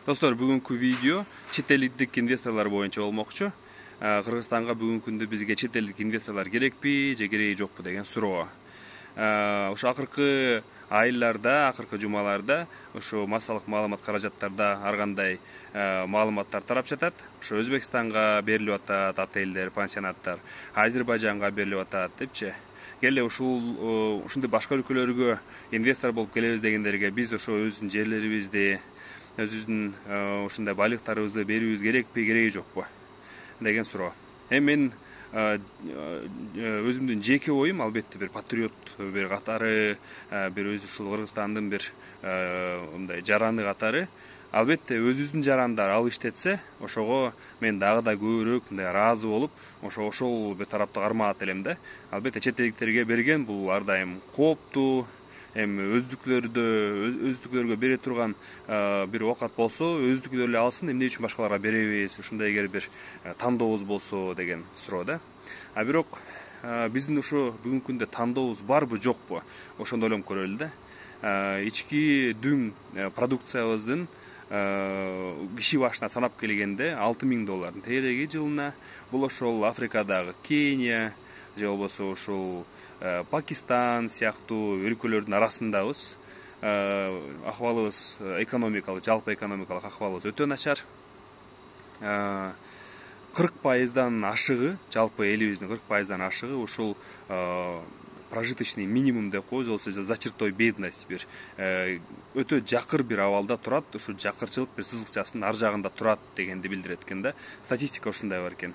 Достор, бүгүнкү видео чет элдик инвесторлор боюнча болмокчу. Кыргызстанга бүгүнкү күндө бизге чет элдик инвесторлор керекпи же кереги жокпу деген суроо. Ошо акыркы айларда, акыркы жумаларда ошо массалык маалымат каражаттарда ар кандай маалыматтар тарап жатат. Ошо Өзбекстанга берилип атат отелдер, пансионаттар, Азербайжанга берилип атат депчи. Келе ушундай башка өлкөлөргө инвестор болуп келебиз дегендерге биз ошо өзүбүздүн жерлерибизди, өзүбүздүн ушундай байлыктарыбызды берүүбүз керекпи, кереги жокпу деген суроо. Мен өзүмдүн жеке оюм, албетте бир патриот бир катары, бир өзү ушул Кыргызстандын бир мындай жараны катары, албетте өзүбүздүн жарандар ал иштетсе, ошого мен дагы да көбүрөөк мындай ыраазы болуп, ошол бир тарапты кармаат элем да. Албетте чет элдиктерге берген бул ар дайым кооптуу. Эми өздүклөргө бере турган бир оокат болсо, өздүклөр эле алсын, эмне үчүн башкаларга беребиз? Ушундай эгер бир тандообуз болсо деген суроо да. Бирок биздин ошо бүгүнкү күндө тандообуз барбы, жокпу? Ошондо ойлонуп көрөлү да. Ички дүң продукциябыздын киши башына санап келгенде $6000 тереги жылына. Бул ошол Африкадагы Кения же болбосо ошол Пакистан сыяктуу өлкөлөрдүн арасындабыз. Акыбалыбыз экономикалык, жалпы экономикалык акыбалыбыз өтө начар. 40%дан ашыгы, жалпы элибиздин 40%дан ашыгы ушул прожиточный минимум деп коебуз, ол за чертой бедность бир өтө жакыр бир абалда турат. Ушу жакырчылык бир сызыкчасынын ар жагында турат дегенди билдирет экен да. Статистика ушундай бар экен.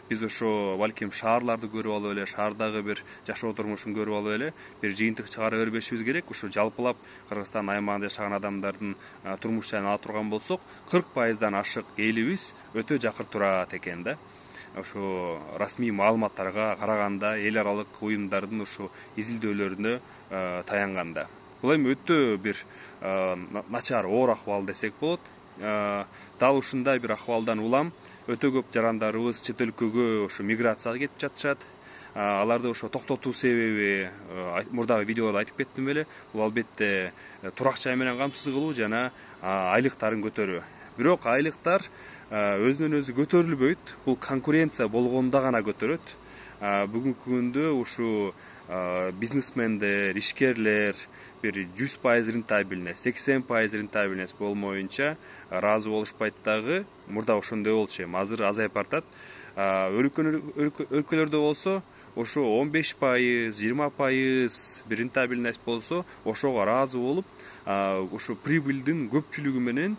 Биз ошо балким шаарларды көрүп алып эле, шаардагы бир жашоо турмушун көрүп алып эле бир жыйынтык чыгара бербешибиз керек. Ушу жалпылап Кыргызстан аймагында жашаган адамдардын турмуш жайын ала турган болсок, 40%дан ашык элибиз өтө жакыр турат экен да. Ошо расмий маалыматтарга караганда, эл аралык уюмдардын ушу изилдөөлөрүнө таянганда. Бул эми өтө бир начар, оор акыбал десек болот. Дал ушундай бир акыбалдан улам өтө көп жарандарыбыз чет өлкөгө ошо миграцияга кетип жатышат. Аларды ошо токтотуу себеби мурдагы видеолордо айтып кеттим эле. Бул албетте турак жай менен камсыз кылуу жана айлыктарын көтөрүү. Бирок айлыктар өзүнөн өзү көтөрүлбөйт. Бул конкуренция болгондо гана көтөрөт. Бүгүнкү күндө ушу бизнесмендер, ишкерлер бир 100% рентабельность, 80% рентабельность болмоюнча ыраазы болушпайт дагы. Мурда ошондой болчу, азыр азайып бартат. Өлкөлөрдө болсо ошо 15%, 20% бир рентабельность болсо, ошого ыраазы болуп, ошо прибыльдин көпчүлүгү менен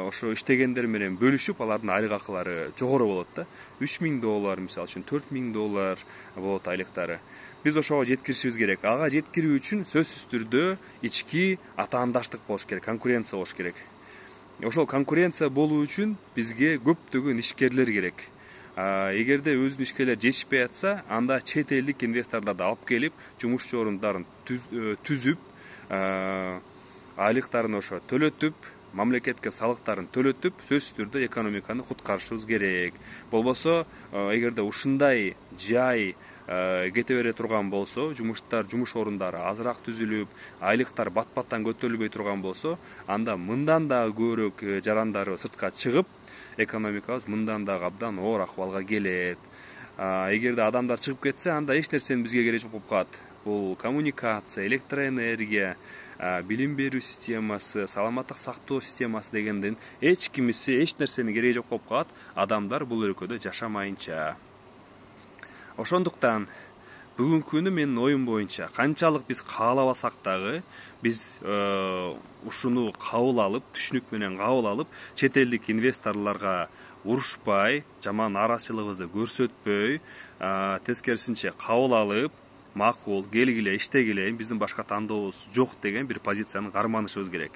ошо иштегендер менен бөлүшүп, алардын айлык акылары жогору болот да. $3000 мисалы үчүн $4000 болот айлыктары. Биз ошого жеткиришибиз керек. Ага жеткирүү үчүн сөзсүз түрдө ички атаандаштык болуш керек, конкуренция болуш керек. Ошол конкуренция болуу үчүн бизге көптөгөн ишкерлер керек. Эгерде өзүнүн ишкерлери жетишпей атса, анда чет элдик инвесторлорду алып келип, жумушчу орундарын түзүп, айлыктарын ошо төлөтүп, мамлекетке салыктарын төлөтүп, сөзсүз түрдө экономиканы куткарышыбыз керек. Болбосо, эгерде ушундай жай кете бере турган болсо, жумуш орундары азыраак түзүлүп, айлыктар бат-баттан көтөрүлбөй турган болсо, анда мындан дагы көбүрөөк жарандары сыртка чыгып, экономикабыз мындан дагы абдан оор акыбалга келет. Эгерде адамдар чыгып кетсе, анда эч нерсенин бизге кереги жок болуп калат. Бул коммуникация, электроэнергия, билим берүү системасы, саламаттык сактоо системасы дегенден эч кимиси, эч нерсенин кереги жок болуп калат, адамдар бул өлкөдө жашамайынча. Ошондуктан бүгүнкү күнү менин оюм боюнча канчалык биз каалабасак дагы, биз ушуну кабыл алып, түшүнүк менен кабыл алып, чет элдик инвесторлорго урушпай, жаман нааразычылыгыбызды көрсөтпөй, тескерисинче кабыл алып, макул, келгиле, иштегиле, биздин башка тандообуз жок деген бир позицияны карманышыбыз керек.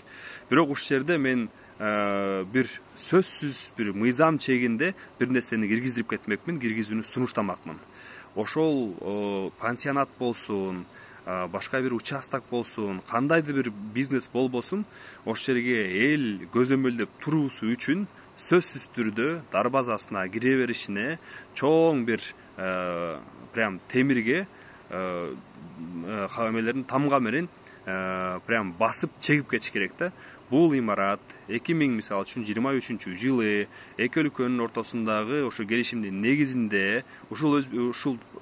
Бирок ушул жерде мен бир сөзсүз бир мыйзам чегинде бир нерсени киргиздирип кетмекмин, киргизүүнү сунуштамакмын. Ошол пансионат болсун, башка бир участок болсун, кандайдыр бир бизнес болбосун, ошол жерге эл көзөмөлдөп туруусу үчүн сөзсүз түрдө дарбазасына кире беришине чоң бир прям темирге тамга менен прям басып чегип кетиш керек да. бул имарат 2000 мисалы үчүн 23-жылы эки өлкөнүн ортосундагы ошо келишимдин негизинде ушул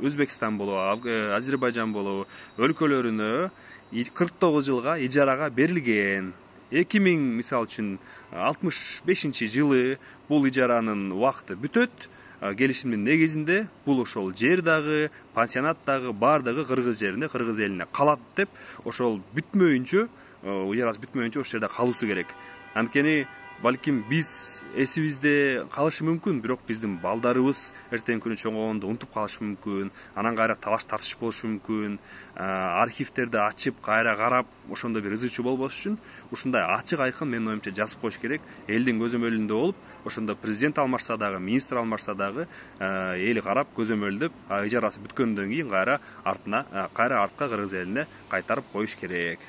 Өзбекстан болобу, Азербайжан болобу өлкөлөрүнө 49 жылга ижарага берилген. 2000 мисалы үчүн 65-жылы бул ижаранын убакыты бүтөт. Келишимдин негизинде бул ошол жер дагы, пансионат дагы баардыгы кыргыз жеринде, кыргыз элине калат деп, ошол бүтмөйүнчө, ижарасы бүтмөйүнчө ошол жерде калуусу керек. Анткени балким биз эсибизде калышы мүмкүн, бирок биздин балдарыбыз эртеңки күнү чоңойгондо унутуп калышы мүмкүн, анан кайра талаш тартыш болушу мүмкүн. Архивтерди ачып, кайра карап, ошондо бир ызы чуу болбош үчүн ушундай ачык айкын менин оюмча жазып коюш керек. Элдин көзөмөлүндө болуп, ошондо президент алмашса дагы, министр алмашса дагы эли карап, көзөмөлдөп, ижарасы бүткөндөн кийин кайра артка кыргыз элине кайтарып коюш керек.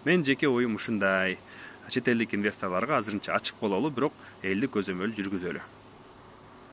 Мен жеке оюм ушундай. Чет элдик инвесторлорго азырынча ачык бололу, бирок элдик көзөмөл жүргүзөлү.